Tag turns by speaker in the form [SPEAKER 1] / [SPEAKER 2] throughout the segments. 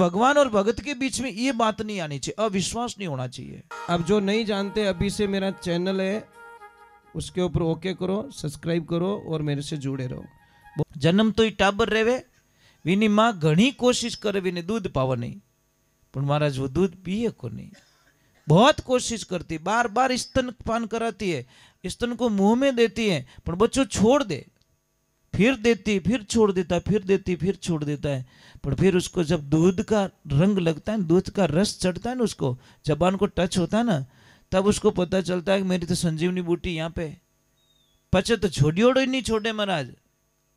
[SPEAKER 1] भगवान और भगत के बीच में ये बात नहीं आनी चाहिए, अविश्वास नहीं होना चाहिए।
[SPEAKER 2] अब जो नहीं जानते, अभी से मेरा चैनल है उसके ऊपर ओके करो, सब्सक्राइब करो और मेरे से जुड़े रहो।
[SPEAKER 1] जन्म तो ही टाबर रेवे, विनी माँ घनी कोशिश करे विने दूध पावा नहीं, पर महाराज वो दूध पिए को नहीं। बहुत कोशिश करती, बार बार स्तनपान कराती है, स्तन को मुंह में देती है, पर बच्चों छोड़ दे, फिर देती, फिर छोड़ देता है, फिर देती, फिर छोड़ देता है। पर फिर उसको जब दूध का रंग लगता है, दूध का रस चढ़ता है ना, उसको जबान को टच होता है ना, तब उसको पता चलता है कि मेरी तो संजीवनी बूटी यहाँ पे। पचे तो छोड़ियोड़ो ही नहीं छोड़े महाराज।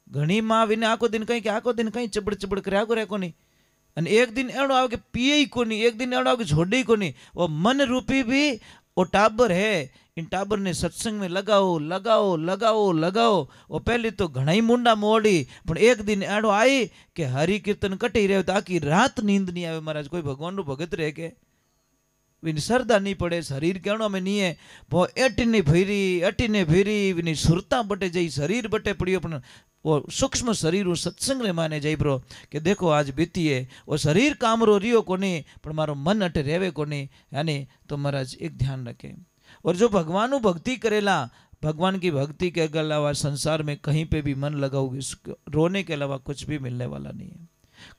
[SPEAKER 1] घनी माँ विने आखो दिन कहीं, आखो दिन कहीं चबड़ चबड़ कर को नहीं, અને एक दिन एड़ो आओ कि पिए ही कोनी, एक दिन एड़ो आओ कि छोड़े ही कोनी। वो मन रूपी भी वो टाबर है, इन टाबर ने सत्संग में लगाओ लगाओ लगाओ लगाओ। वो पहले तो घना ही मुंडा मोड़ी, पर एक दिन एड़ो आई कि हरि कीर्तन कटी रहे तो आखी रात नींद नहीं आवे। महाराज कोई भगवान नु भगत रहे के विनी सरदा नहीं पड़े, शरीर कहणो में नहीं है, वो एटीने भीरी विनी सुरता बटे जई शरीर बटे पड़ियो, पण वो सूक्ष्म शरीर वो सत्संग ने माने जाई ब्रो कि देखो आज बीती है, वो शरीर काम रो रियो कोनी, पर मारो मन अटे रेवे कोनी। यानी तो महाराज एक ध्यान रखे। और जो भगवान भक्ति करेला, भगवान की भक्ति के अलावा संसार में कहीं पे भी मन लगाओगे, रोने के अलावा कुछ भी मिलने वाला नहीं है,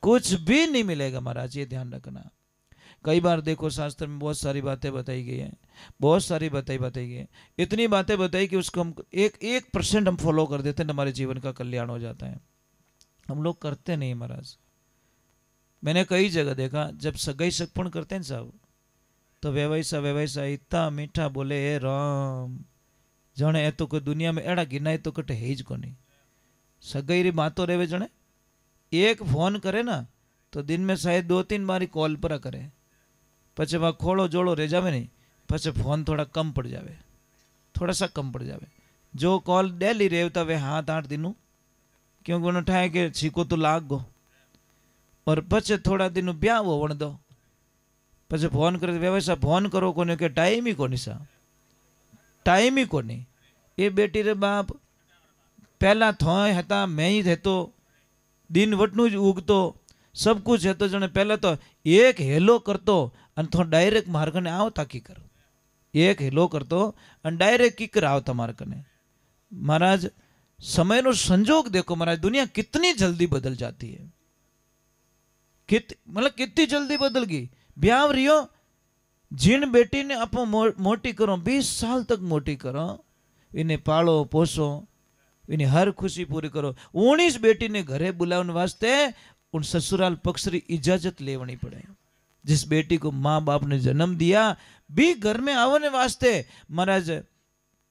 [SPEAKER 1] कुछ भी नहीं मिलेगा महाराज, ये ध्यान रखना। कई बार देखो शास्त्र में बहुत सारी बातें बताई गई हैं, बहुत सारी बताई गई है, इतनी बातें बताई कि उसको हम 1% हम फॉलो कर देते हैं, हमारे जीवन का कल्याण हो जाता है। हम लोग करते नहीं महाराज। मैंने कई जगह देखा जब सगाई सगपण करते हैं साहब, तो व्यवसा इतना मीठा बोले, हे राम जने ए तो कोई दुनिया में एड़ा गिनाय तो कटे है ज को नहीं। सगाई री बातो रेवे, जने एक फोन करे ना तो दिन में शायद 2-3 बारी कॉल पर करे, पचे वहाँ खोड़ो जोड़ो रह जावे नहीं, पचे फोन थोड़ा कम पड़ जावे, थोड़ा सा कम पड़ जावे। जो कॉल डेली रेवता वे 7-8 दिनों, क्योंकि उन्होंने ठाए कि छीको तो लाग गो, और पचे थोड़ा दिनों ब्याह वो वण दो, पचे फोन करे व्यवसा फोन करो कोने के टाइम ही कोनी सा, टाइम ही कोनी। ये बेटी रे बाप पहला थोय हता, मैं ही थे तो दिन वटनु ज उगतो, सब कुछ है तो जने पहले तो एक हेलो करतो अन थो डायरेक्ट मार कने आवता की कर, एक हेलो करतो अन डायरेक्ट की कर आवता मार कने। महाराज समय नो संजोग देखो महाराज, दुनिया कितनी जल्दी बदल जाती है, मतलब कितनी जल्दी बदल गई। ब्याह रियो, जिन बेटी ने आप मोटी करो, 20 साल तक मोटी करो, इन्हें पालो पोसो, इन्हें हर खुशी पूरी करो, 19 बेटी ने घरे बुलाने वास्ते उन ससुराल पक्ष की इजाजत लेवनी पड़े। जिस बेटी को माँ बाप ने जन्म दिया भी घर में आवने वास्ते महाराज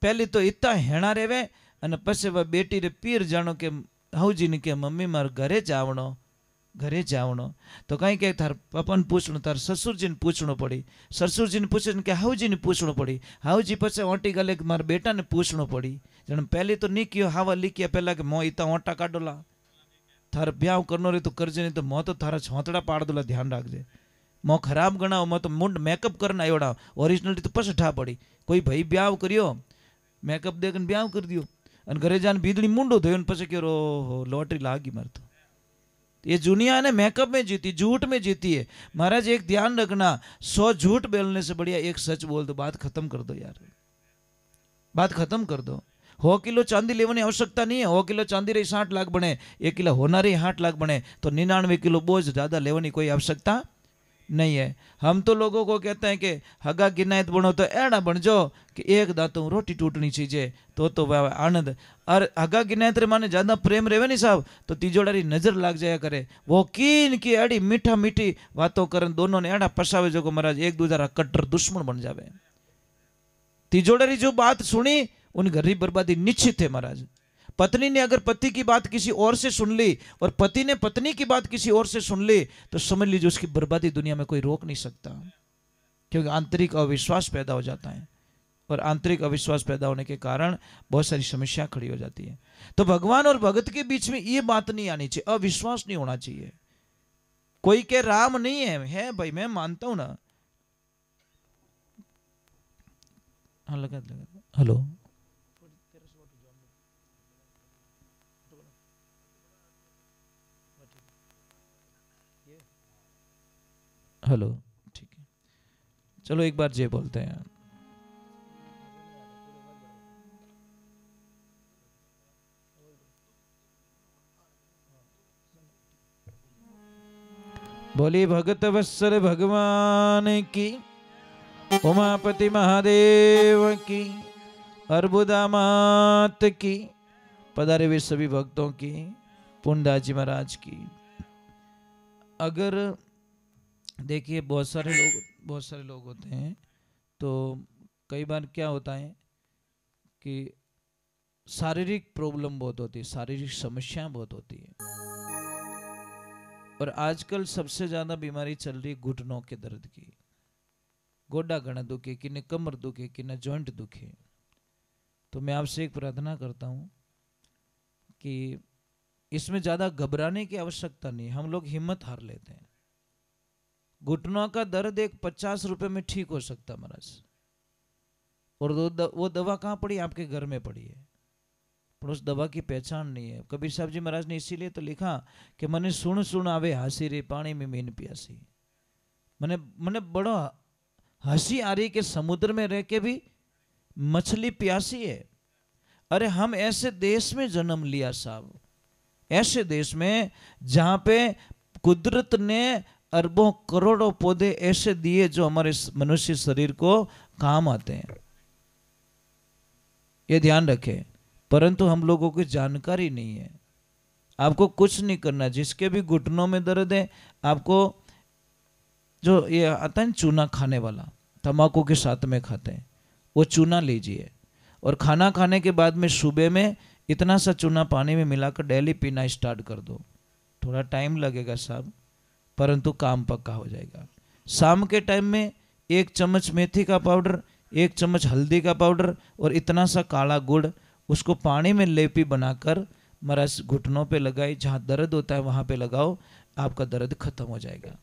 [SPEAKER 1] पहले तो इतना हेणा रेवे, अने पछे वह बेटी रे पीर जानो के हाउजी ने के मम्मी मार घरे जावणो तो कहीं के थार पपन पूछणो, तार ससुर जी ने पूछणो पड़ी, ससुर जी ने पूछे के हाउजी ने पूछणो पड़ी, हाउजी पछे ओटी गले मार बेटा ने पूछणो पड़ी। जण पहले तो नहीं कियो हावा लिखिया पहला के मो इता ओटा काढोला, थार ब्याह करनो रे तो करजे, नहीं तो मो तो थारा छोतड़ा पाड़ दोला, ध्यान रखजे। मो खराब गणाओ, मो तो मुंड मेकअप करना आयोड़ा, ओरिजिनल तो पछ ठा पड़ी। कोई भाई ब्याह करियो, मेकअप देकर ब्याह कर दियो, अन घरे जान बीदड़ी मुंडो धोयो पछे के रो लॉटरी लागी मार तो। ये दुनिया ने मेकअप में जीती, झूठ में जीती है महाराज। एक ध्यान रखना, 100 झूठ बोलने से बढ़िया एक सच बोल दो, बात खत्म कर दो यार, बात खत्म कर दो। 100 किलो चांदी लेने आवश्यकता नहीं है, 100 किलो चांदी रही 60 लाख बने, 1 किलो होना रही 60 लाख बने, तो 99 किलो बोझ ज्यादा लेने कोई आवश्यकता नहीं है। हम तो लोगों को कहते हैं कि हगा गिनायत बनो तो एड़ा बन जाओ कि एक दांतों रोटी टूटनी चाहिए तो वह आनंद। और हगा गिनायत रे माने ज्यादा प्रेम रेवे नहीं साहब, तो तीजोड़ारी नजर लाग जाया करे, वो कीन की एड़ी मीठा मीठी बातों करन दोनों ने एड़ा पसावे जो को महाराज एक दूसरा कट्टर दुश्मन बन जावे। तीजोड़ारी जो बात सुनी उन घर की बर्बादी निश्चित है महाराज। पत्नी ने अगर पति की बात किसी और से सुन ली और पति ने पत्नी की बात किसी और से सुन ली तो समझ लीजिए उसकी बर्बादी दुनिया में कोई रोक नहीं सकता, क्योंकि आंतरिक अविश्वास पैदा हो जाता है, और आंतरिक अविश्वास पैदा होने के कारण बहुत सारी समस्या खड़ी हो जाती है। तो भगवान और भगत के बीच में ये बात नहीं आनी चाहिए, अविश्वास नहीं होना चाहिए। कोई के राम नहीं है भाई, मैं मानता हूं ना। हाँ लगा हेलो, हेलो, ठीक है, चलो एक बार जय बोलते हैं। बोली भगत वत्सल भगवान की, उमापति महादेव की, अर्बुदा मात की, पधारे हुए सभी भक्तों की, पूर्णदास जी महाराज की। अगर देखिए बहुत सारे लोग होते हैं, तो कई बार क्या होता है कि शारीरिक प्रॉब्लम बहुत होती है, शारीरिक समस्याएं बहुत होती है। और आजकल सबसे ज्यादा बीमारी चल रही है घुटनों के दर्द की। गोडा घना दुखे, किन्हें कमर दुखे, किन्हें जॉइंट दुखे। तो मैं आपसे एक प्रार्थना करता हूं कि इसमें ज्यादा घबराने की आवश्यकता नहीं। हम लोग हिम्मत हार लेते हैं। घुटनों का दर्द एक 50 रुपए में ठीक हो सकता महाराज। और वो दवा कहाँ पड़ी? आपके घर में पड़ी है, पर उस दवा की पहचान नहीं है। कबीर साहब जी महाराज ने इसीलिए तो लिखा कि मने सुन सुन आवे हासी रे, पानी में मीन प्यासी। मने बड़ो हंसी आ रही कि समुद्र में रह के भी मछली प्यासी है। अरे हम ऐसे देश में जन्म लिया साहब, ऐसे देश में जहां पे कुदरत ने अरबों करोड़ों पौधे ऐसे दिए जो हमारे मनुष्य शरीर को काम आते हैं, ये ध्यान रखें। परंतु हम लोगों को जानकारी नहीं है। आपको कुछ नहीं करना, जिसके भी घुटनों में दर्द है, आपको जो ये आता है चूना खाने वाला, तंबाकू के साथ में खाते हैं, वो चूना लीजिए और खाना खाने के बाद में सुबह में इतना सा चूना पानी में मिलाकर डेली पीना स्टार्ट कर दो। थोड़ा टाइम लगेगा साहब, परंतु काम पक्का हो जाएगा। शाम के टाइम में 1 चम्मच मेथी का पाउडर, 1 चम्मच हल्दी का पाउडर और इतना सा काला गुड़, उसको पानी में लेपी बनाकर महाराज घुटनों पे लगाई, जहाँ दर्द होता है वहाँ पे लगाओ, आपका दर्द खत्म हो जाएगा।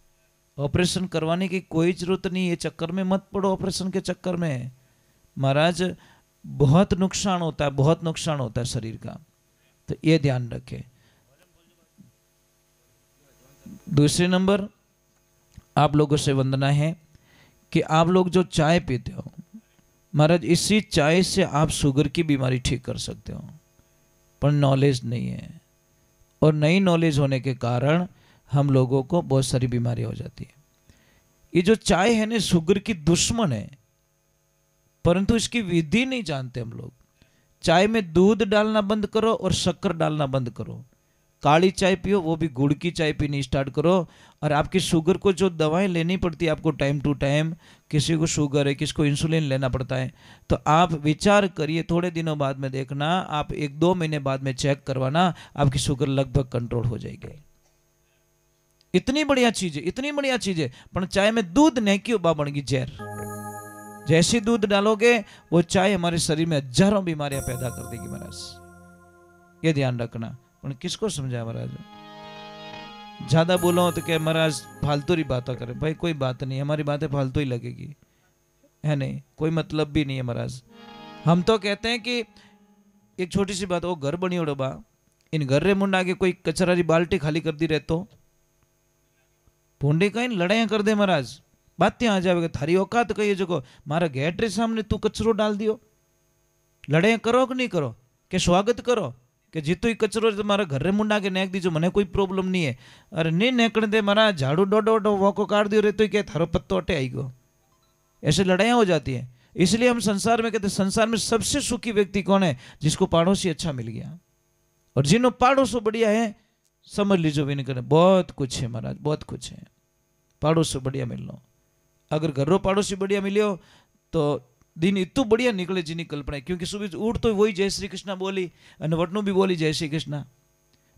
[SPEAKER 1] ऑपरेशन करवाने की कोई जरूरत नहीं है। चक्कर में मत पड़ो, ऑपरेशन के चक्कर में महाराज बहुत नुकसान होता है, बहुत नुकसान होता है शरीर का। तो ये ध्यान रखें। दूसरे नंबर, आप लोगों से वंदना है कि आप लोग जो चाय पीते हो महाराज, इसी चाय से आप शुगर की बीमारी ठीक कर सकते हो, पर नॉलेज नहीं है। और नई नॉलेज होने के कारण हम लोगों को बहुत सारी बीमारी हो जाती है। ये जो चाय है ना, शुगर की दुश्मन है, परंतु इसकी विधि नहीं जानते हम लोग। चाय में दूध डालना बंद करो और शक्कर डालना बंद करो। काली चाय पियो, वो भी गुड़ की चाय पीनी स्टार्ट करो। और आपकी शुगर को जो दवाएं लेनी पड़ती है आपको टाइम टू टाइम, किसी को शुगर है, किसी को इंसुलिन लेना पड़ता है, तो आप विचार करिए, थोड़े दिनों बाद में देखना, आप 1-2 महीने बाद में चेक करवाना, आपकी शुगर लगभग कंट्रोल हो जाएगी। इतनी बढ़िया चीज है, इतनी बढ़िया चीज है। पर चाय में दूध नहीं क्यों बा बन गई जहर। जैसे दूध डालोगे वो चाय हमारे शरीर में हजारों बीमारियां पैदा कर देगी महाराज, ये ध्यान रखना। पर किसको समझाया महाराज? ज्यादा बोलो तो क्या महाराज फालतू ही बातें करें। भाई कोई बात नहीं, हमारी बातें फालतू ही लगेगी, है नहीं, कोई मतलब भी नहीं है महाराज। हम तो कहते हैं कि एक छोटी सी बात, वो घर बनी ओढ़ बा, इन घर रे मुंडा के कोई कचरा री बाल्टी खाली कर दी रहतो भूंडी कहीं लड़ाइया कर दे महाराज, बात ત્યાં आ जाएगा। थारी औकात कही जो मारा गेट रे सामने तू कचरो डाल दियो, लड़ाइया करो कि नहीं करो, के स्वागत करो कि जीतो ही कचरो तुम्हारा घर रे मुंडा के नेक दीजो, मने कोई प्रॉब्लम नहीं है। अरे नहीं नेकड़ दे मारा झाड़ू डोडो वोको काट दियो रे तो क्या थारो पत्तो अटे आई गो। ऐसे लड़ाइयाँ हो जाती है। इसलिए हम संसार में कहते हैं संसार में सबसे सुखी व्यक्ति कौन है? जिसको पड़ोसी अच्छा मिल गया। और जिन्हों पड़ोसो बढ़िया है समझ लीजिए विनकर बहुत कुछ है महाराज, बहुत कुछ है। पड़ोसो बढ़िया मिल लो, अगर घरों पड़ोसी बढ़िया मिलो तो दिन इतू बढ़िया निकले जिनी कल्पना है। क्योंकि सुबह उठ तो वही जय श्री कृष्ण बोली और वटनू भी बोली जय श्री कृष्ण,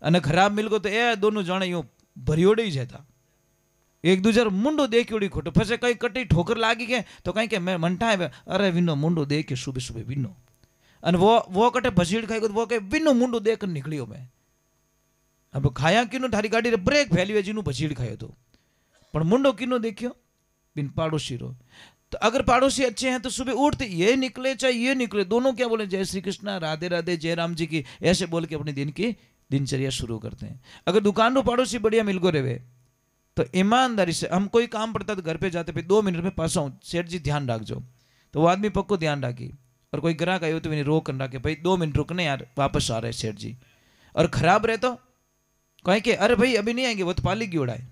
[SPEAKER 1] અને खराब मिल गो तो ए दोनों जाने यूं भरियोड़े ही जाता, एक दूसरे मुंडो देखी खोटो फसे कहीं कटी ठोकर लागी के तो कहीं के मैं मनटा है अरे विनो मुंडो देख के सुबह सुबह विनो, અને वो कटे भसीड़ खाई वो कहे विनो मुंडो देख कर निकलियो मैं। अब खाया किनो थारी गाड़ी रे ब्रेक फैली जीनू भसीड़ खायो तो, पर मुंडो किनो देखियो बिन पड़ोसी रो। तो अगर पड़ोसी अच्छे हैं तो सुबह उठते ये निकले चाहे ये निकले, दोनों क्या बोले जय श्री कृष्णा राधे राधे जय राम जी की, ऐसे बोल के अपने दिन की दिनचर्या शुरू करते हैं। अगर दुकान रो पड़ोसी बढ़िया मिल गो रेवे तो ईमानदारी से हम कोई काम पड़ता तो घर पे जाते, फिर 2 मिनट में पास आऊँ, सेठ जी ध्यान रखो, तो वो आदमी पक्को ध्यान रखी। और कोई ग्राहक आयो तो मैंने रोक कर रखे, भाई 2 मिनट रुकने यार, वापस आ रहे सेठ जी। और खराब रहे तो कहें कि अरे भाई अभी नहीं आएंगे, वो तो पाली की उड़ाए,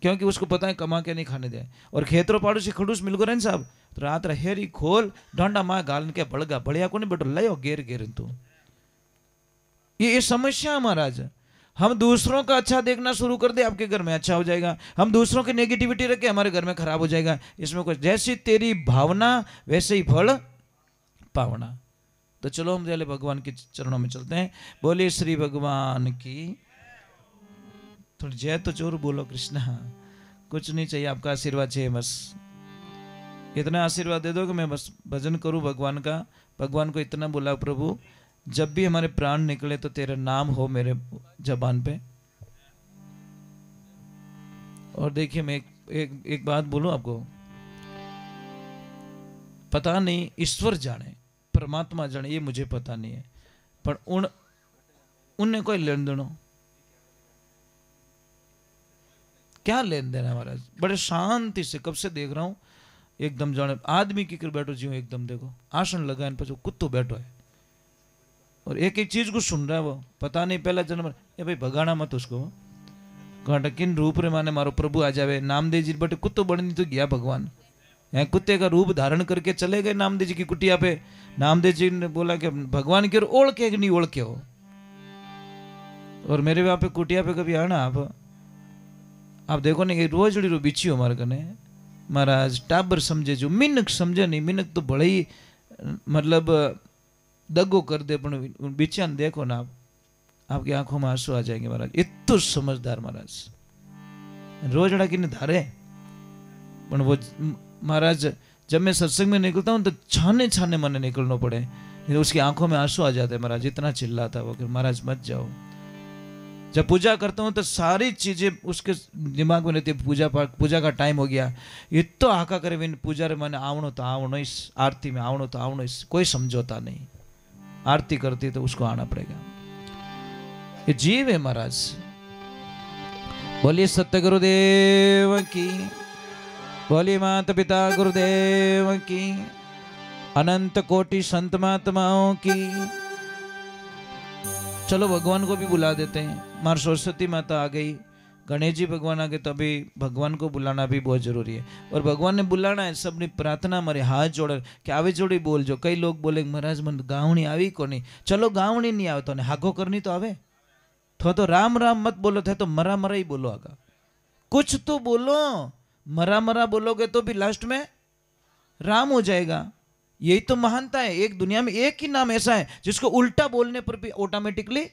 [SPEAKER 1] क्योंकि उसको पता है कमा के नहीं खाने दे। और खेतरों पाड़ू से खड़ूस मिल गो रहे साहब, तो रात हेरी खोल डंडा माँ गाल के बड़गा बढ़िया को नहीं बेटो लयो घेर घेर। तो ये समस्या महाराज, हम दूसरों का अच्छा देखना शुरू कर दे, आपके घर में अच्छा हो जाएगा। हम दूसरों की नेगेटिविटी रखे, हमारे घर में खराब हो जाएगा। इसमें कुछ, जैसी तेरी भावना वैसे ही फल पावना। तो चलो हम पहले भगवान के चरणों में चलते हैं। बोलिए श्री भगवान की। थोड़ी जय तो जोर बोलो कृष्णा। कुछ नहीं चाहिए, आपका आशीर्वाद चाहिए बस। इतना आशीर्वाद दे दो कि मैं बस भजन करूं भगवान का। भगवान को इतना बोला, प्रभु जब भी हमारे प्राण निकले तो तेरा नाम हो मेरे जबान पे। और देखिए मैं एक बात बोलूं आपको, पता नहीं ईश्वर जाने परमात्मा जाने, ये मुझे पता नहीं है, पर उनने कोई लेन देनो, क्या लेन देना है महाराज। बड़े शांति से कब से देख रहा हूं, एकदम जाने आदमी की कर बैठो जी, एकदम देखो आसन लगा इन पर कुत्तो बैठो है और एक एक चीज को सुन रहा है वो। पता नहीं पहला जन्म, ए भाई भगाना मत उसको, कहता किन रूप रे माने मारो प्रभु आ जावे। नामदेव जी बटे कुत्तो बनी तो गया भगवान, यहाँ कुत्ते का रूप धारण करके चले गए नामदेव जी की कुटिया पे। नामदेव जी ने बोला कि भगवान की ओर ओढ़ के नहीं ओढ़ के हो। और मेरे वहां पे कुटिया पे कभी आना आप देखो नहीं, रोजड़ी रो बिछी हो हमारे कने महाराज। टाबर समझे जो, मिनक समझे नहीं, मिनक तो बड़े ही मतलब दगो कर दे, पर बिछिया देखो ना आप, आपकी आंखों में आंसू आ जाएंगे महाराज। इतना समझदार महाराज, रोजड़ा की धारे। पर वो महाराज जब मैं सत्संग में निकलता हूँ तो छाने छाने मन निकलना पड़े, तो उसकी आंखों में आंसू आ जाते हैं महाराज। इतना चिल्लाता वो कि महाराज मत जाओ। जब पूजा करता हूँ तो सारी चीजें उसके दिमाग में रहती है, पूजा का टाइम हो गया, ये तो हाका करे पूजा रे मैंने आवणो तो आवणो, इस आरती में आवणो तो आवणो, इस कोई समझौता नहीं। आरती करती तो उसको आना पड़ेगा, ये जीव है महाराज। बोलिए सत्य गुरुदेव की, बोलिए माता पिता गुरुदेव की, अनंत कोटि संत महात्माओं की। चलो भगवान को भी बुला देते हैं। मार सरस्वती माता आ गई, गणेश जी भगवान आ गए, तो अभी भगवान को बुलाना भी बहुत जरूरी है। और भगवान ने बुलाना है, सबने प्रार्थना मारे हाथ जोड़े कि आवे जोड़ी बोल जो। कई लोग बोले महाराज मन गावणी आई को नहीं, चलो गावणी नहीं आवे तो हागो करनी तो आवे, तो राम राम मत बोलो थे तो मरा मरा ही बोलो। आगा कुछ तो बोलो, मरा मरा बोलोगे तो भी लास्ट में राम हो जाएगा। यही तो महानता है। एक दुनिया में एक ही नाम ऐसा है जिसको उल्टा बोलने पर भी ऑटोमेटिकली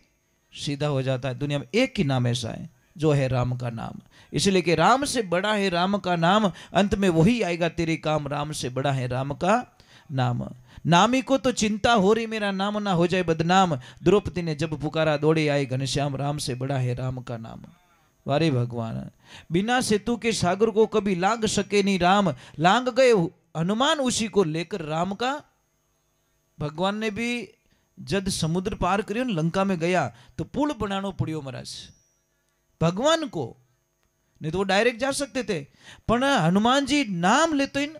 [SPEAKER 1] सीधा हो जाता है। दुनिया में एक ही नाम ऐसा है जो है राम का नाम। इसलिए कि राम से बड़ा है राम का नाम, अंत में वही आएगा तेरे काम, राम से बड़ा है राम का नाम। नामी को तो चिंता हो रही मेरा नाम ना हो जाए बदनाम, द्रौपदी ने जब पुकारा दौड़े आए घनश्याम, राम से बड़ा है राम का नाम। वारे भगवान, बिना सेतु के सागर को कभी लांग सके नहीं राम, लांग गए हनुमान उसी को लेकर राम का। भगवान ने भी जब समुद्र पार करियो लंका में गया तो पुल बनाना पड़ियो महाराज भगवान को, नहीं तो वो डायरेक्ट जा सकते थे। पर हनुमान जी नाम लेते इन